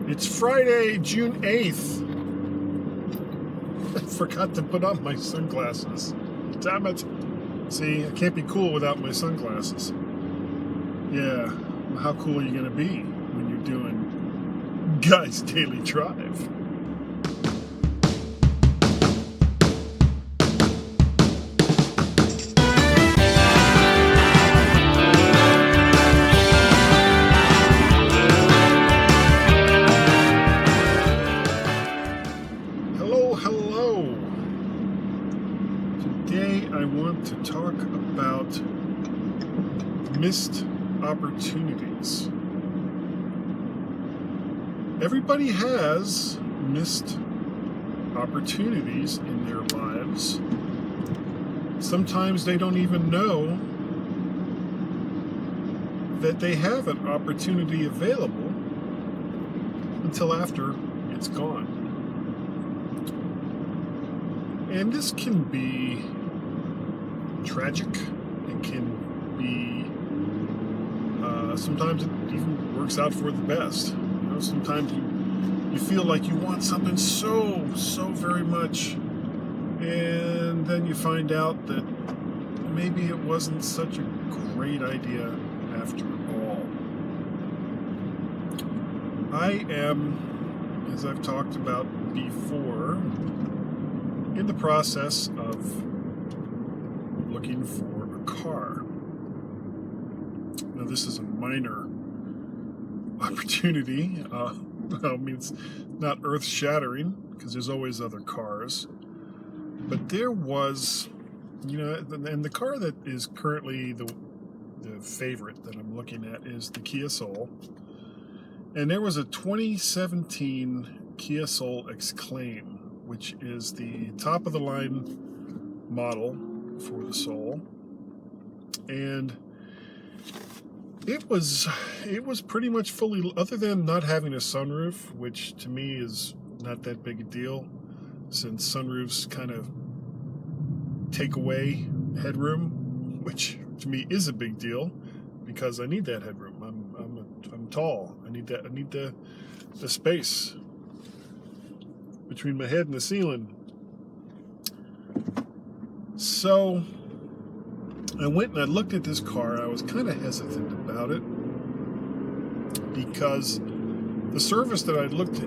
It's Friday, June 8th. I forgot to put on my sunglasses. Damn it. See, I can't be cool without my sunglasses. Yeah, how cool are you going to be when you're doing Guy's Daily Drive? Hello. Today I want to talk about missed opportunities. Everybody has missed opportunities in their lives. Sometimes they don't even know that they have an opportunity available until after it's gone. And this can be tragic. It can be, sometimes it even works out for the best. You know, sometimes you feel like you want something so very much, and then you find out that maybe it wasn't such a great idea after all. I am, as I've talked about before, in the process of looking for a car. Now, this is a minor opportunity. I mean, it's not earth-shattering because there's always other cars. But there was, and the car that is currently the favorite that I'm looking at is the Kia Soul. And there was a 2017 Kia Soul Exclaim, which is the top of the line model for the Soul. And it was pretty much fully, other than not having a sunroof, which to me is not that big a deal, since sunroofs kind of take away headroom, which to me is a big deal because I need that headroom. I'm tall. I need the space between my head and the ceiling. So I went and I looked at this car. I was kind of hesitant about it because the service that I looked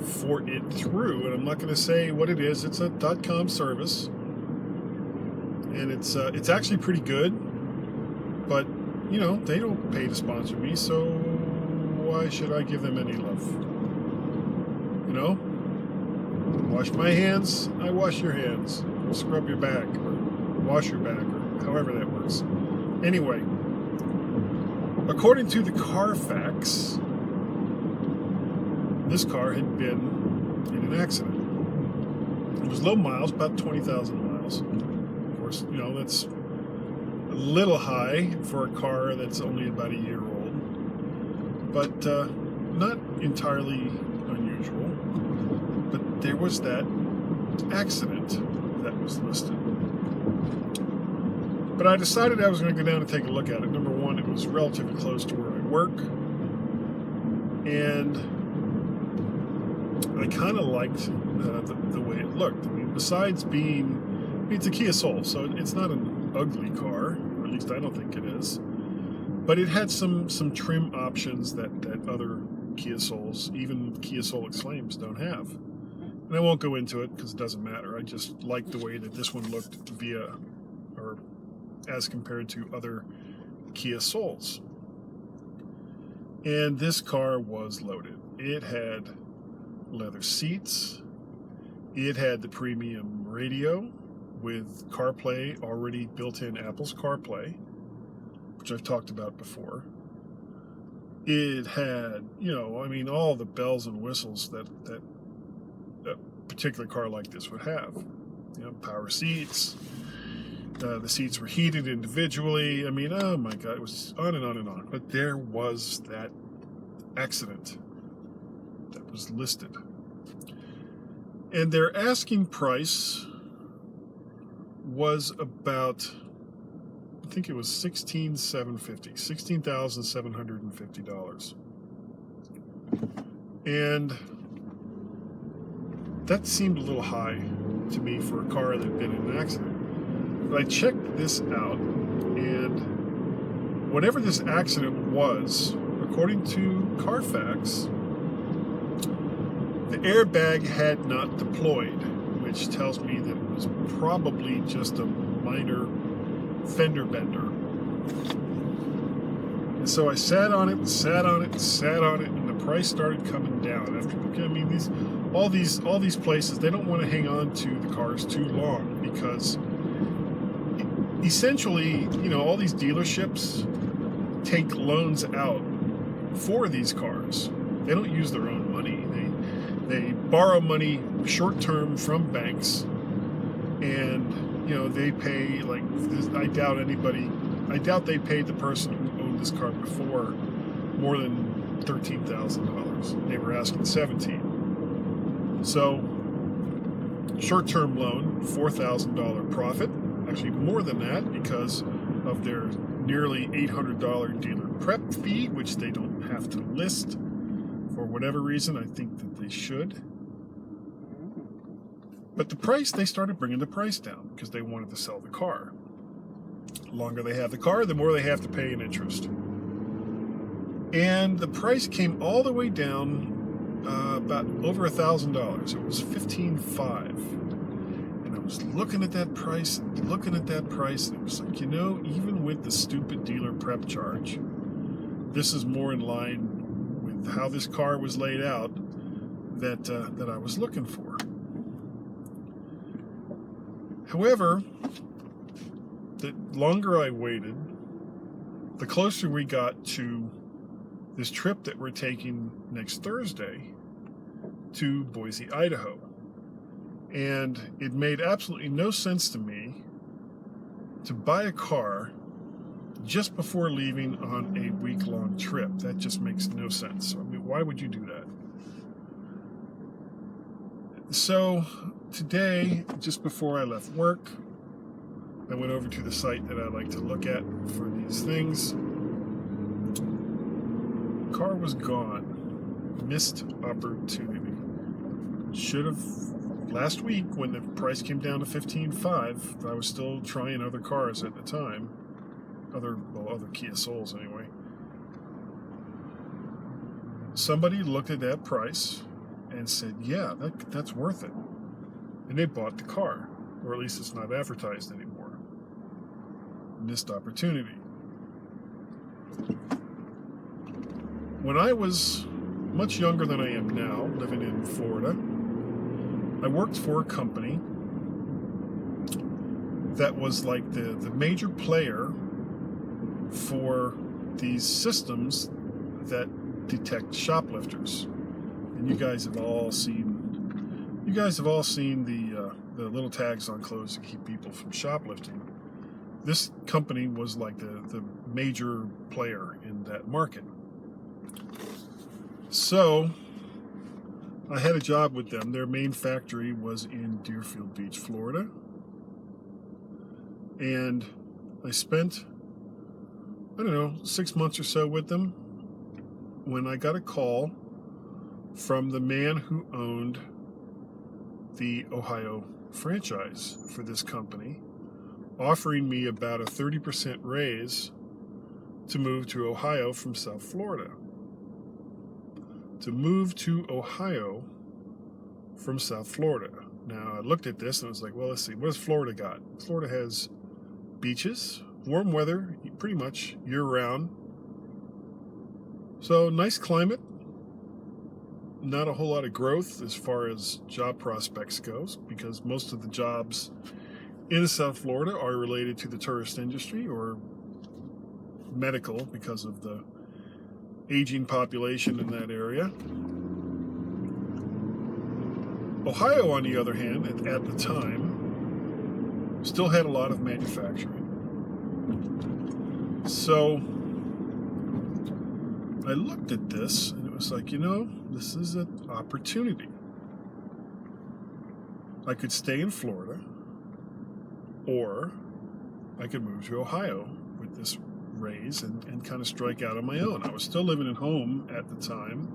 for it through, and I'm not going to say what it is. It's a .com service, and it's actually pretty good. But they don't pay to sponsor me, so why should I give them any love? Wash my hands, I wash your hands. Scrub your back, or wash your back, or however that works. Anyway, according to the Carfax, this car had been in an accident. It was low miles, about 20,000 miles. Of course, that's a little high for a car that's only about a year old, but not entirely unusual. But there was that accident that was listed. But I decided I was going to go down and take a look at it. Number one, it was relatively close to where I work, and I kind of liked the way it looked. I mean, besides it's a Kia Soul, so it's not an ugly car, or at least I don't think it is. But it had some trim options that other Kia Souls, even Kia Soul Exclaims, don't have. And I won't go into it because it doesn't matter. I just like the way that this one looked as compared to other Kia Souls. And this car was loaded. It had leather seats. It had the premium radio with CarPlay already built in, Apple's CarPlay, which I've talked about before. It had, all the bells and whistles that a particular car like this would have. Power seats. The seats were heated individually. I mean, oh my God, it was on and on and on. But there was that accident that was listed. And their asking price was about, I think it was $16,750. And that seemed a little high to me for a car that had been in an accident. But I checked this out, and whatever this accident was, according to Carfax, the airbag had not deployed, which tells me that it was probably just a minor fender bender. And so I sat on it, and the price started coming down. After looking, I mean, all these places, they don't want to hang on to the cars too long, because essentially, all these dealerships take loans out for these cars. They don't use their own money. They borrow money short term from banks, and they pay, like, I doubt they paid the person who owned this car before more than $13,000. They were asking $17,000. So short-term loan, $4,000 profit, actually more than that because of their nearly $800 dealer prep fee, which they don't have to list for whatever reason. I think that they should. But they started bringing the price down because they wanted to sell the car. The longer they have the car, the more they have to pay in interest. And the price came all the way down about over $1,000. It was $15,500. And I was looking at that price, and it was like, even with the stupid dealer prep charge, this is more in line with how this car was laid out that I was looking for. However, the longer I waited, the closer we got to this trip that we're taking next Thursday to Boise, Idaho. And it made absolutely no sense to me to buy a car just before leaving on a week-long trip. That just makes no sense. I mean, why would you do that? So today, just before I left work, I went over to the site that I like to look at for these things. Car was gone. Missed opportunity. Should have, last week when the price came down to $15,500, I was still trying other cars at the time. Other Kia Souls anyway. Somebody looked at that price and said, yeah, that's worth it. And they bought the car. Or at least it's not advertised anymore. Missed opportunity. When I was much younger than I am now, living in Florida, I worked for a company that was like the major player for these systems that detect shoplifters. And you guys have all seen the little tags on clothes to keep people from shoplifting. This company was like the major player in that market. So I had a job with them. Their main factory was in Deerfield Beach, Florida. And I spent, 6 months or so with them when I got a call from the man who owned the Ohio franchise for this company, offering me about a 30% raise to move to Ohio from South Florida. To move to Ohio from South Florida. Now, I looked at this and I was like, well, let's see. What has Florida got? Florida has beaches, warm weather, pretty much year-round. So, nice climate. Not a whole lot of growth as far as job prospects goes, because most of the jobs in South Florida are related to the tourist industry or medical because of the aging population in that area. Ohio, on the other hand, at the time, still had a lot of manufacturing. So I looked at this and it was like, this is an opportunity. I could stay in Florida, or I could move to Ohio with this raise and kind of strike out on my own. I was still living at home at the time,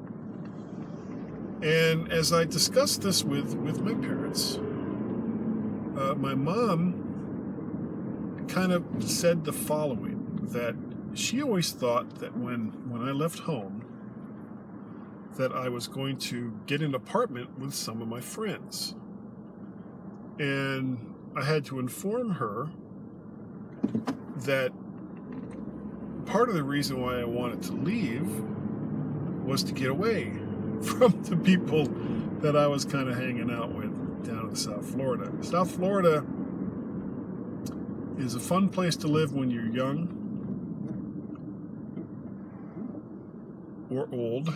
And as I discussed this with my parents, my mom kind of said the following, that she always thought that when I left home, that I was going to get an apartment with some of my friends. And I had to inform her that part of the reason why I wanted to leave was to get away from the people that I was kind of hanging out with down in South Florida. South Florida is a fun place to live when you're young or old,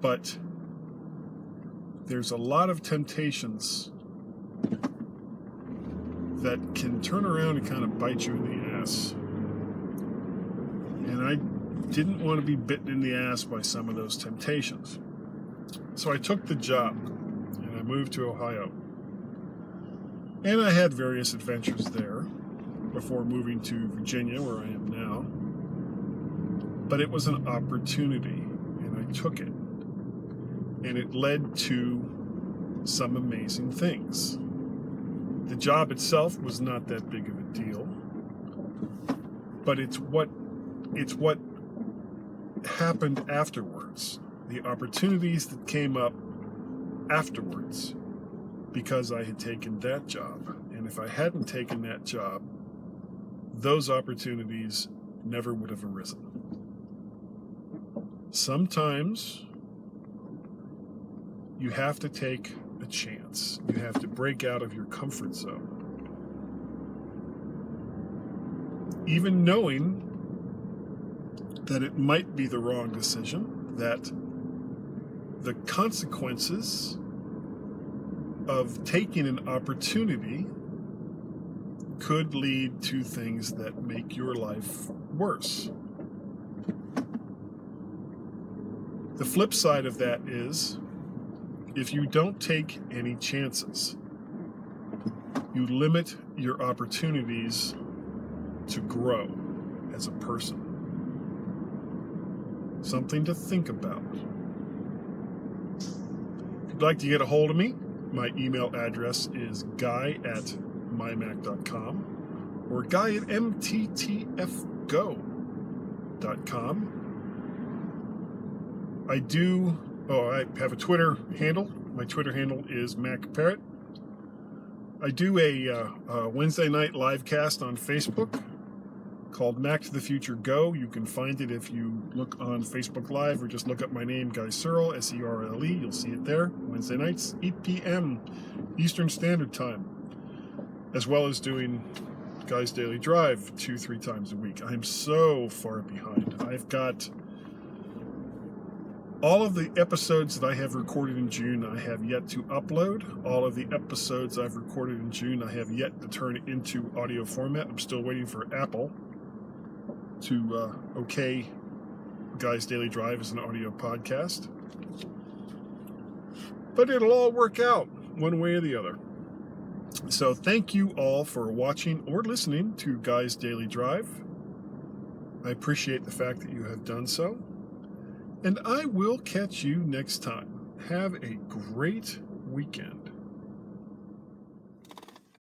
but there's a lot of temptations that can turn around and kind of bite you in the ass. And I didn't want to be bitten in the ass by some of those temptations. So I took the job and I moved to Ohio. And I had various adventures there before moving to Virginia, where I am now. But it was an opportunity, and I took it. And it led to some amazing things. The job itself was not that big of a deal, but it's what happened afterwards, the opportunities that came up afterwards, because I had taken that job. And if I hadn't taken that job, those opportunities never would have arisen. Sometimes you have to take a chance. You have to break out of your comfort zone. Even knowing that it might be the wrong decision, that the consequences of taking an opportunity could lead to things that make your life worse. The flip side of that is, if you don't take any chances, you limit your opportunities to grow as a person. Something to think about. If you'd like to get a hold of me, my email address is guy@mymac.com or guy@mttfgo.com. I have a Twitter handle. My Twitter handle is MacParrot. I do a Wednesday night live cast on Facebook called Mac to the Future Go. You can find it if you look on Facebook Live or just look up my name, Guy Searle, Serle. You'll see it there. Wednesday nights, 8 p.m. Eastern Standard Time. As well as doing Guy's Daily Drive 2-3 times a week. I'm so far behind. I've got all of the episodes that I have recorded in June, I have yet to upload. All of the episodes I've recorded in June, I have yet to turn into audio format. I'm still waiting for Apple to okay Guy's Daily Drive as an audio podcast. But it'll all work out one way or the other. So thank you all for watching or listening to Guy's Daily Drive. I appreciate the fact that you have done so. And I will catch you next time. Have a great weekend.